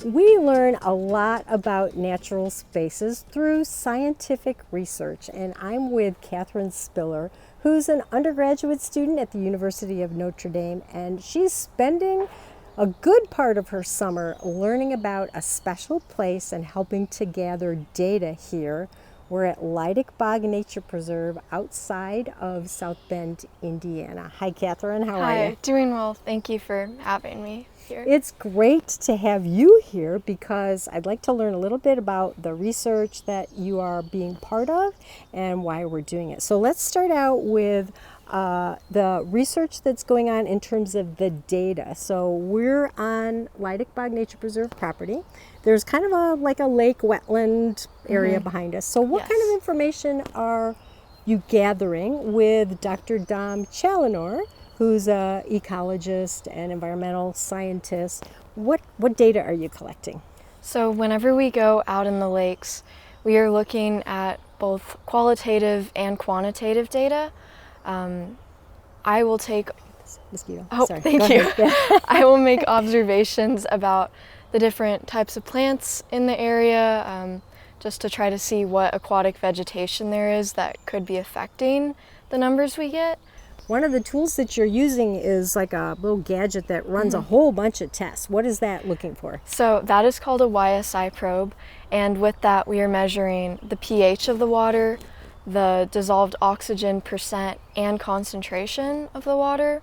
We learn a lot about natural spaces through scientific research, and I'm with Catherine Spiller, who's an undergraduate student at the University of Notre Dame, and she's spending a good part of her summer learning about a special place and helping to gather data here. We're at Lydick Bog Nature Preserve outside of South Bend, Indiana. Hi, Catherine. How are you? Hi, doing well. Thank you for having me here. It's great to have you here because I'd like to learn a little bit about the research that you are being part of and why we're doing it. So let's start out with the research that's going on in terms of the data. So we're on Lydick Bog Nature Preserve property. There's kind of a lake wetland area behind us. So what kind of information are you gathering with Dr. Dom Challenor, who's an ecologist and environmental scientist? What data are you collecting? So whenever we go out in the lakes, we are looking at both qualitative and quantitative data. I will take Mosquito. Oh, Sorry. thank you. I will make observations about the different types of plants in the area, just to try to see what aquatic vegetation there is that could be affecting the numbers we get. One of the tools that you're using is like a little gadget that runs a whole bunch of tests. What is that looking for? So that is called a YSI probe, and with that we are measuring the pH of the water, the dissolved oxygen percent and concentration of the water.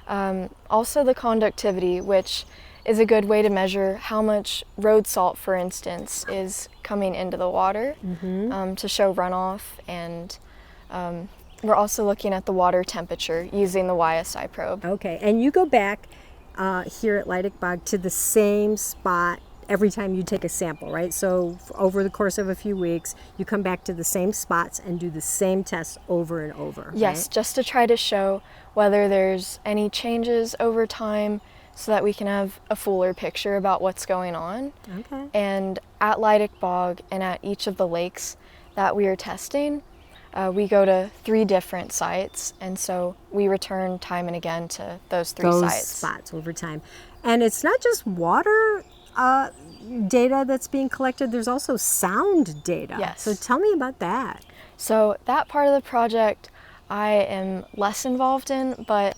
Also the conductivity, which is a good way to measure how much road salt, for instance, is coming into the water to show runoff. And we're also looking at the water temperature using the YSI probe. Okay, and you go back here at Lydick Bog to the same spot every time you take a sample, right? So over the course of a few weeks, you come back to the same spots and do the same tests over and over. Yes, right? just to try to show whether there's any changes over time so that we can have a fuller picture about what's going on. Okay. And at Lydick Bog and at each of the lakes that we are testing, we go to 3 different sites, and so we return time and again to those 3 sites. Spots over time. And it's not just water data that's being collected, there's also sound data. Yes. So tell me about that. So that part of the project I am less involved in, but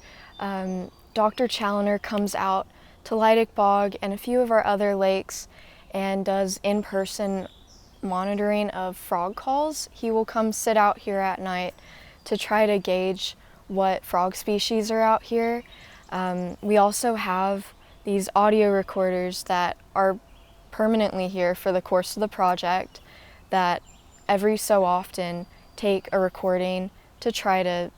Dr. Challenor comes out to Lydick Bog and a few of our other lakes and does in-person monitoring of frog calls. He will come sit out here at night to try to gauge what frog species are out here. We also have these audio recorders that are permanently here for the course of the project that every so often take a recording to try to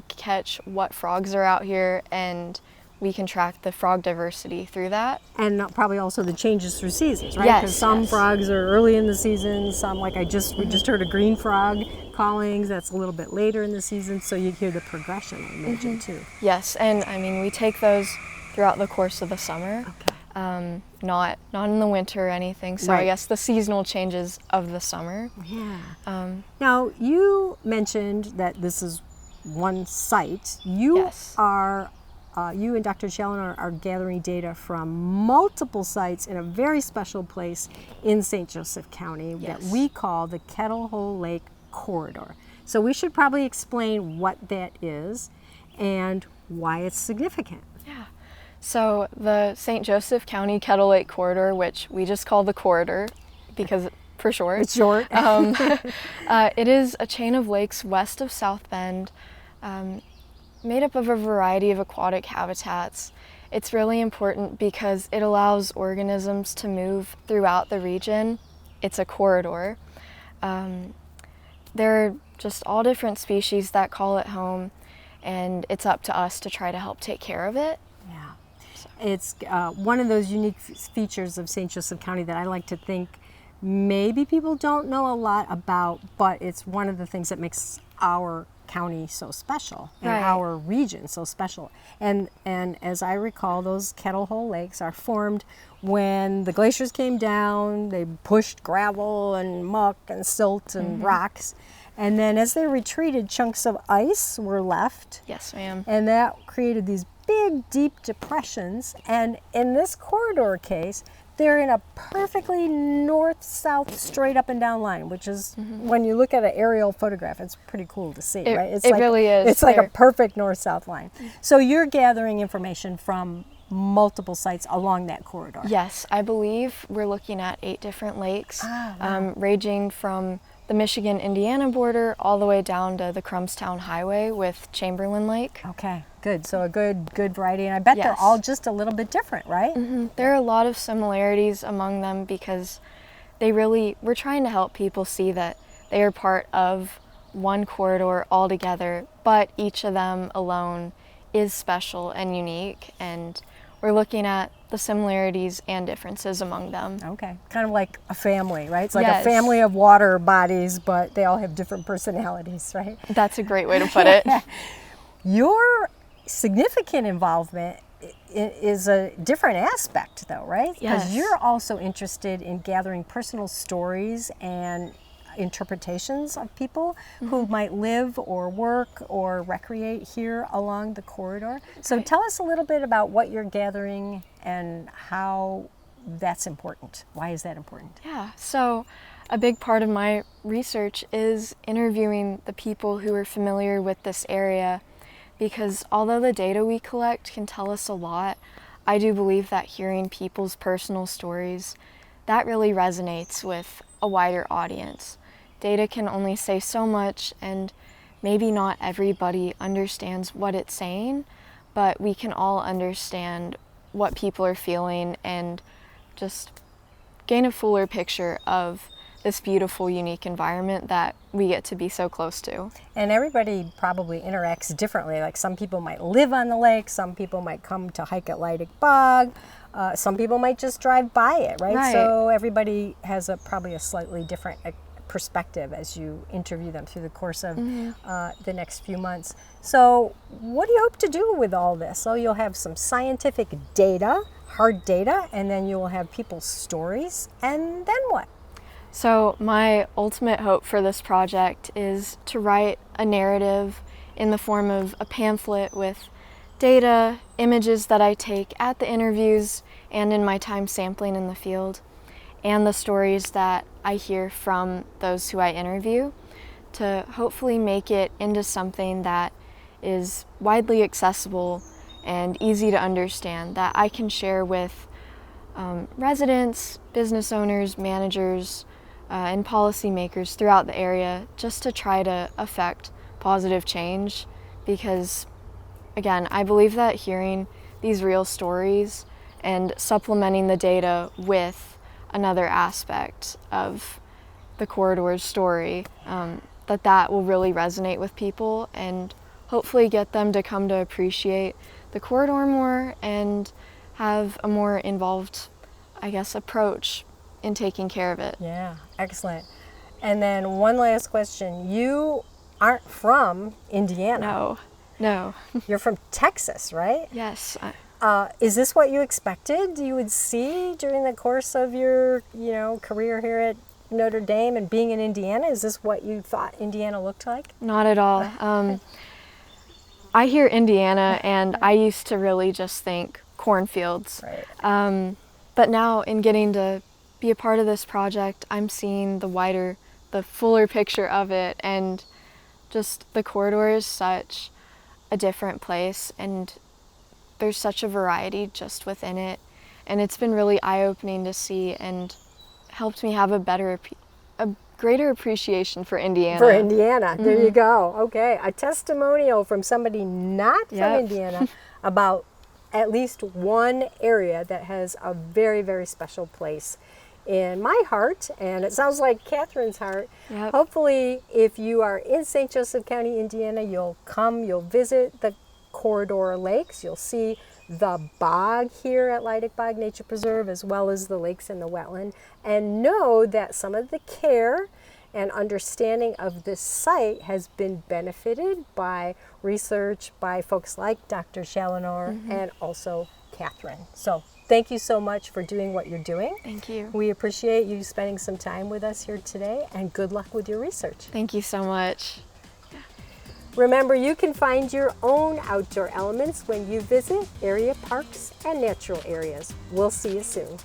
catch what frogs are out here, and we can track the frog diversity through that. And probably also the changes through seasons, right? Because some frogs are early in the season, some we just heard a green frog calling, that's a little bit later in the season, so you hear the progression, I imagine, too. Yes, and I mean, we take those throughout the course of the summer. Okay. Not in the winter or anything, so Right. I guess the seasonal changes of the summer. Yeah. Now, you mentioned that this is one site. You and Dr. Challenor are gathering data from multiple sites in a very special place in St. Joseph County that we call the Kettle Lake Corridor. So we should probably explain what that is and why it's significant. Yeah. So the St. Joseph County Kettle Lake Corridor, which we just call the corridor because for short. It's short. It is a chain of lakes west of South Bend, made up of a variety of aquatic habitats. It's really important because it allows organisms to move throughout the region. It's a corridor. There are just all different species that call it home, and it's up to us to try to help take care of it. Yeah. It's one of those unique features of St. Joseph County that I like to think maybe people don't know a lot about, but it's one of the things that makes our county so special and our region so special. And as I recall, those Kettle Hole lakes are formed when the glaciers came down. They pushed gravel and muck and silt and rocks, and then as they retreated, chunks of ice were left. Yes, ma'am. And that created these big deep depressions, and in this corridor case they're in a perfectly north-south, straight up and down line, which is, when you look at an aerial photograph, it's pretty cool to see, right? It really is. It's like a perfect north-south line. So you're gathering information from multiple sites along that corridor. Yes, I believe we're looking at 8 different lakes, ranging from the Michigan-Indiana border all the way down to the Crumbstown Highway with Chamberlain Lake. Okay, good. So a good variety, and I bet they're all just a little bit different, right? There are a lot of similarities among them because we're trying to help people see that they are part of one corridor altogether, but each of them alone is special and unique, and we're looking at the similarities and differences among them. Okay, kind of like a family, right? It's like a family of water bodies, but they all have different personalities, right? That's a great way to put it. Your significant involvement is a different aspect, though, right? Yes. Because you're also interested in gathering personal stories and interpretations of people who might live or work or recreate here along the corridor. So tell us a little bit about what you're gathering and how that's important. Why is that important? Yeah, so a big part of my research is interviewing the people who are familiar with this area, because although the data we collect can tell us a lot, I do believe that hearing people's personal stories, that really resonates with a wider audience. Data can only say so much, and maybe not everybody understands what it's saying, but we can all understand what people are feeling and just gain a fuller picture of this beautiful, unique environment that we get to be so close to. And everybody probably interacts differently. Like some people might live on the lake, some people might come to hike at Lydick Bog, some people might just drive by it, right? So everybody has probably a slightly different perspective as you interview them through the course of the next few months. So what do you hope to do with all this? So you'll have some scientific data, hard data, and then you will have people's stories, and then what? So my ultimate hope for this project is to write a narrative in the form of a pamphlet with data, images that I take at the interviews and in my time sampling in the field, and the stories that I hear from those who I interview, to hopefully make it into something that is widely accessible and easy to understand, that I can share with residents, business owners, managers, and policymakers throughout the area, just to try to affect positive change. Because again, I believe that hearing these real stories and supplementing the data with another aspect of the corridor's story, that will really resonate with people and hopefully get them to come to appreciate the corridor more and have a more involved, I guess, approach in taking care of it. Yeah, excellent. And then one last question. You aren't from Indiana. No. You're from Texas, right? Yes. Is this what you expected you would see during the course of your, career here at Notre Dame and being in Indiana? Is this what you thought Indiana looked like? Not at all. I hear Indiana and I used to really just think cornfields. Right. But now in getting to be a part of this project, I'm seeing the fuller picture of it, and just the corridor is such a different place, and there's such a variety just within it, and it's been really eye-opening to see and helped me have a greater appreciation for Indiana. For Indiana, there you go. Okay, a testimonial from somebody not from Indiana about at least one area that has a very, very special place in my heart, and it sounds like Catherine's heart. Yep. Hopefully, if you are in St. Joseph County, Indiana, you'll visit the corridor lakes. You'll see the bog here at Lydick Bog Nature Preserve, as well as the lakes and the wetland, and know that some of the care and understanding of this site has been benefited by research by folks like Dr. Challenor and also Catherine. So thank you so much for doing what you're doing. Thank you. We appreciate you spending some time with us here today, and good luck with your research. Thank you so much. Remember, you can find your own outdoor elements when you visit area parks and natural areas. We'll see you soon.